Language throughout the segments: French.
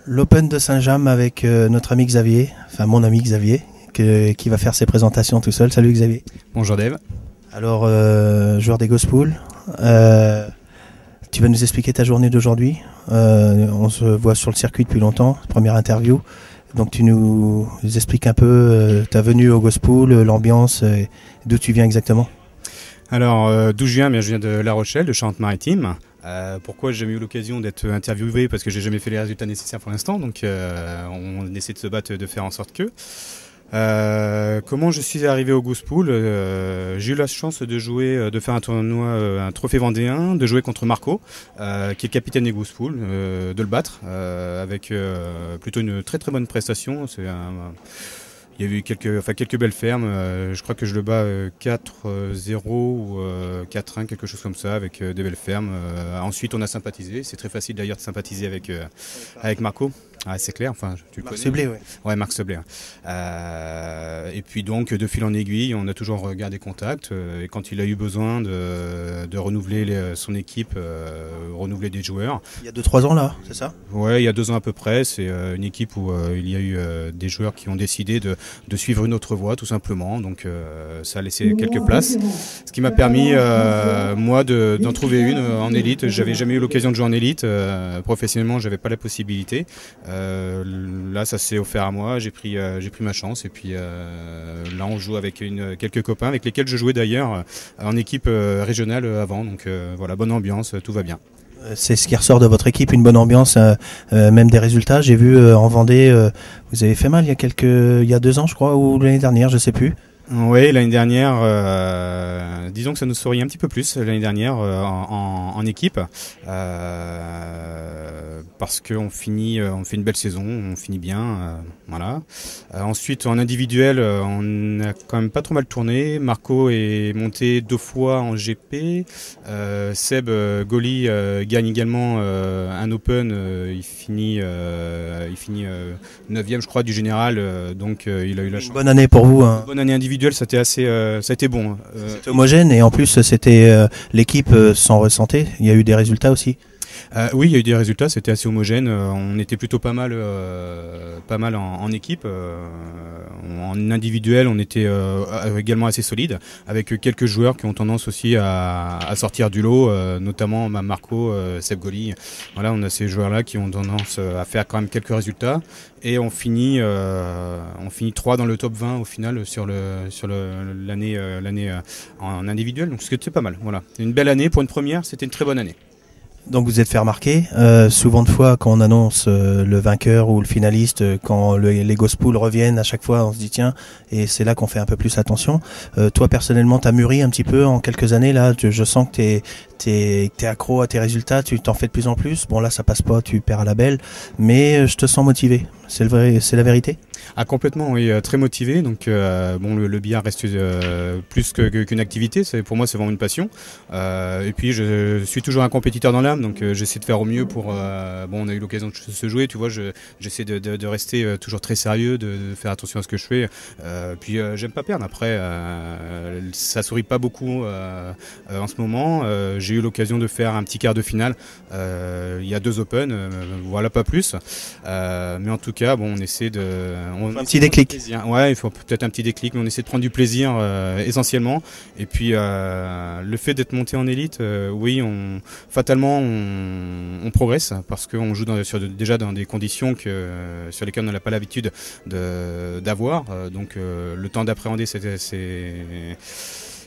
L'Open de Saint-James avec notre ami Xavier, enfin mon ami Xavier, qui va faire ses présentations tout seul. Salut Xavier. Bonjour Dave. Alors, joueur des Ghostpools, tu vas nous expliquer ta journée d'aujourd'hui. On se voit sur le circuit depuis longtemps, première interview. Donc tu nous expliques un peu ta venue au Ghostpool, l'ambiance, d'où tu viens exactement. Alors, d'où je viens? Je viens de La Rochelle, de Charente-Maritime. Pourquoi j'ai jamais eu l'occasion d'être interviewé? Parce que j'ai jamais fait les résultats nécessaires pour l'instant, donc on essaie de se battre, de faire en sorte que. Comment je suis arrivé au Ghostpool? J'ai eu la chance de jouer, de faire un tournoi, un trophée vendéen, de jouer contre Marco, qui est le capitaine des Ghostpool, de le battre avec plutôt une très très bonne prestation. Il y a eu quelques belles fermes. Je crois que je le bats 4-0 ou 4-1, quelque chose comme ça, avec des belles fermes. Ensuite, on a sympathisé. C'est très facile d'ailleurs de sympathiser avec Marco. Ah, c'est clair, enfin, tu le connais. Marc Seblé, ouais. Ouais, Marc Seblé. Et puis donc, de fil en aiguille, on a toujours gardé contact. Et quand il a eu besoin de renouveler son équipe, renouveler des joueurs. Il y a 2-3 ans là, c'est ça? Ouais, il y a 2 ans à peu près. C'est une équipe où il y a eu des joueurs qui ont décidé de suivre une autre voie, tout simplement. Donc, ça a laissé quelques places. Ce qui m'a permis, moi, d'en trouver une en élite. J'avais jamais eu l'occasion de jouer en élite. Professionnellement, j'avais pas la possibilité. Là, ça s'est offert à moi, j'ai pris ma chance et puis là on joue avec quelques copains avec lesquels je jouais d'ailleurs en équipe régionale avant, donc voilà, bonne ambiance, tout va bien. C'est ce qui ressort de votre équipe, une bonne ambiance, même des résultats. J'ai vu en Vendée, vous avez fait mal il y a 2 ans je crois, ou l'année dernière, je sais plus. Oui, l'année dernière, disons que ça nous sourit un petit peu plus l'année dernière en équipe, parce qu'on on fait une belle saison, on finit bien, voilà. Ensuite, en individuel, on a quand même pas trop mal tourné. Marco est monté 2 fois en GP. Seb Goli gagne également un Open. Il finit 9e, je crois, du général. Donc, il a eu la chance. Une bonne année pour vous. Hein. Une bonne année individuelle. Ça a été bon. C'était homogène et en plus c'était l'équipe s'en ressentait. Il y a eu des résultats aussi. Oui, il y a eu des résultats, c'était assez homogène. On était plutôt pas mal en équipe. En individuel, on était également assez solide, avec quelques joueurs qui ont tendance aussi à sortir du lot, notamment Marco, Seb Goli. Voilà, on a ces joueurs-là qui ont tendance à faire quand même quelques résultats. Et on finit 3 dans le top 20 au final sur l'année en individuel. Donc c'était pas mal. Voilà, une belle année pour une première. C'était une très bonne année. Donc vous êtes fait remarquer, souvent de fois quand on annonce le vainqueur ou le finaliste, quand les Ghostpools reviennent, à chaque fois on se dit tiens, et c'est là qu'on fait un peu plus attention. Toi personnellement t'as mûri un petit peu en quelques années là, je sens que t'es accro à tes résultats, tu t'en fais de plus en plus. Bon là ça passe pas, tu perds à la belle, mais je te sens motivé, c'est la vérité? Ah, complètement, oui, très motivé. Donc bon, le billard reste plus qu'une activité. Pour moi, c'est vraiment une passion. Et puis, je suis toujours un compétiteur dans l'âme, donc j'essaie de faire au mieux pour. Bon, on a eu l'occasion de se jouer, tu vois. J'essaie de rester toujours très sérieux, de faire attention à ce que je fais. Puis, j'aime pas perdre. Après, ça sourit pas beaucoup en ce moment. J'ai eu l'occasion de faire un petit quart de finale. Il y a 2 Open, voilà, pas plus. Mais en tout cas, bon, on essaie de. Un petit déclic. Ouais, il faut peut-être un petit déclic, mais on essaie de prendre du plaisir essentiellement. Et puis le fait d'être monté en élite, oui, fatalement on progresse parce qu'on joue déjà dans des conditions sur lesquelles on n'a pas l'habitude d'avoir. Donc le temps d'appréhender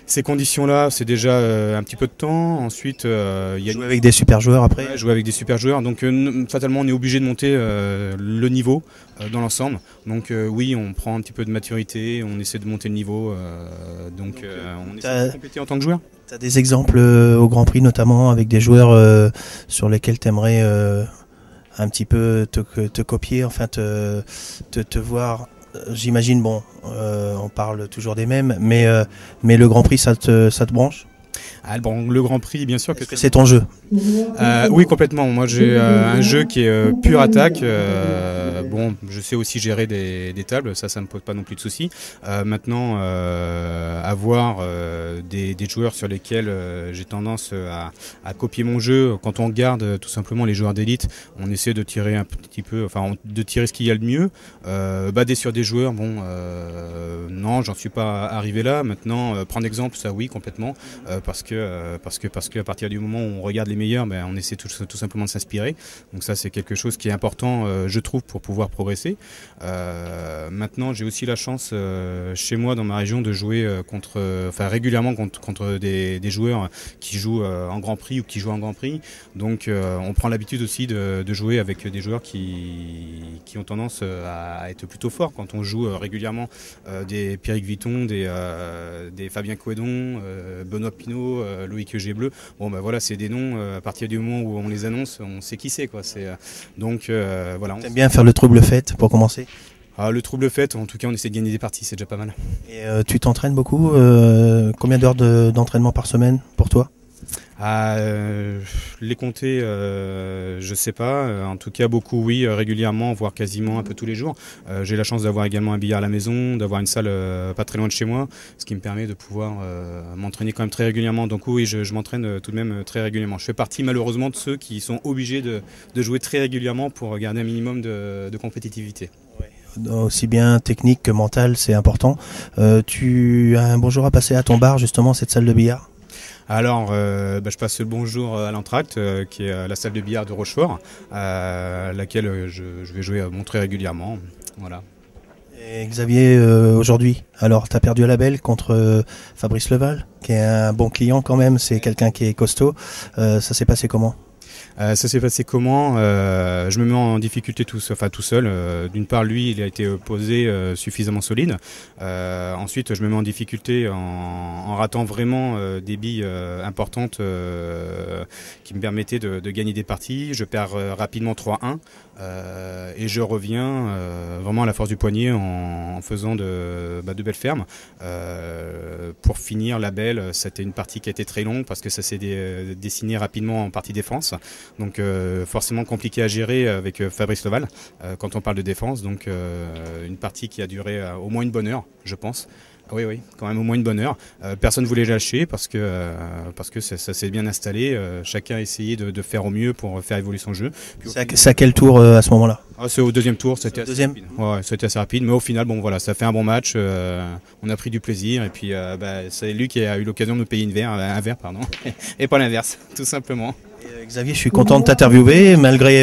ces conditions-là, c'est déjà un petit peu de temps. Ensuite, il y a jouer avec des super joueurs après. Ouais, jouer avec des super joueurs. Donc, fatalement, on est obligé de monter le niveau dans l'ensemble. Donc, oui, on prend un petit peu de maturité, on essaie de monter le niveau. Donc on essaie de compléter en tant que joueur. Tu as des exemples au Grand Prix, notamment avec des joueurs sur lesquels tu aimerais un petit peu te copier, enfin te voir. J'imagine, bon, on parle toujours des mêmes, mais le Grand Prix, ça te branche? Ah, bon, le Grand Prix, bien sûr. Est-ce que c'est ton jeu? Oui, complètement. Moi, j'ai un jeu qui est pure attaque. Bon, je sais aussi gérer des tables, ça me pose pas non plus de soucis. Maintenant, avoir des joueurs sur lesquels j'ai tendance à copier mon jeu. Quand on regarde tout simplement les joueurs d'élite, on essaie de tirer un petit peu, de tirer ce qu'il y a de mieux. Bader sur des joueurs, bon, non, j'en suis pas arrivé là. Maintenant, prendre exemple, ça oui, complètement, parce que à partir du moment où on regarde les meilleurs, ben, on essaie tout simplement de s'inspirer. Donc ça, c'est quelque chose qui est important, je trouve, pour pouvoir progresser. Maintenant, j'ai aussi la chance chez moi dans ma région de jouer régulièrement contre des joueurs qui jouent en Grand Prix ou qui jouent en Grand Prix. Donc on prend l'habitude aussi de jouer avec des joueurs qui ont tendance à être plutôt forts. Quand on joue régulièrement des Pierrick Vitton, des Fabien Couedon, Benoît Pinault, Loïc Gébleu, bon ben voilà, c'est des noms, à partir du moment où on les annonce, on sait qui c'est, quoi. Donc voilà. T'aimes bien faire le trouble fête pour commencer? Le trouble fait, en tout cas on essaie de gagner des parties, c'est déjà pas mal. Et tu t'entraînes beaucoup? Combien d'heures d'entraînement par semaine pour toi? Les compter, je sais pas. En tout cas, beaucoup, oui, régulièrement, voire quasiment un peu tous les jours. J'ai la chance d'avoir également un billard à la maison, d'avoir une salle pas très loin de chez moi, ce qui me permet de pouvoir m'entraîner quand même très régulièrement. Donc oui, je m'entraîne tout de même très régulièrement. Je fais partie malheureusement de ceux qui sont obligés de jouer très régulièrement pour garder un minimum de compétitivité. Aussi bien technique que mental, c'est important. Tu as un bonjour à passer à ton bar, justement, cette salle de billard? Alors, je passe le bonjour à l'Entracte, qui est la salle de billard de Rochefort, à laquelle je vais jouer très régulièrement. Voilà. Et Xavier, aujourd'hui, alors tu as perdu à la belle contre Fabrice Leval, qui est un bon client quand même, c'est quelqu'un qui est costaud. Ça s'est passé comment? Ça s'est passé comment? Je me mets en difficulté tout seul. D'une part, lui, il a été posé suffisamment solide. Ensuite, je me mets en difficulté en ratant vraiment des billes importantes qui me permettaient de gagner des parties. Je perds rapidement 3-1 et je reviens vraiment à la force du poignet en faisant de belles fermes. Pour finir la belle, c'était une partie qui a été très longue parce que ça s'est dessiné rapidement en partie défense. Donc forcément compliqué à gérer avec Fabrice Leval quand on parle de défense. Donc une partie qui a duré au moins une bonne heure, je pense. Oui, quand même au moins une bonne heure. Personne ne voulait lâcher parce que ça s'est bien installé. Chacun a essayé de faire au mieux pour faire évoluer son jeu. C'est à quel tour à ce moment-là? C'est au deuxième tour, c'était assez rapide. Ouais, c'était assez rapide, mais au final, bon voilà, ça fait un bon match. On a pris du plaisir et puis c'est lui qui a eu l'occasion de nous payer un verre, et pas l'inverse, tout simplement. Xavier, je suis content de t'interviewer, malgré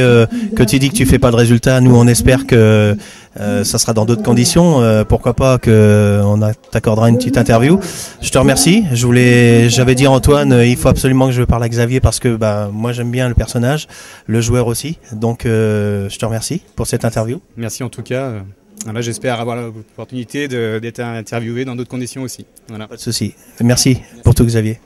que tu dis que tu fais pas de résultats. Nous, on espère que ça sera dans d'autres conditions. Pourquoi pas qu'on t'accordera une petite interview. Je te remercie. J'avais dit à Antoine, il faut absolument que je parle à Xavier parce que moi j'aime bien le personnage, le joueur aussi. Donc je te remercie pour cette interview. Merci en tout cas. Voilà, j'espère avoir l'opportunité d'être interviewé dans d'autres conditions aussi. Voilà. Pas de souci. Merci pour tout, Xavier.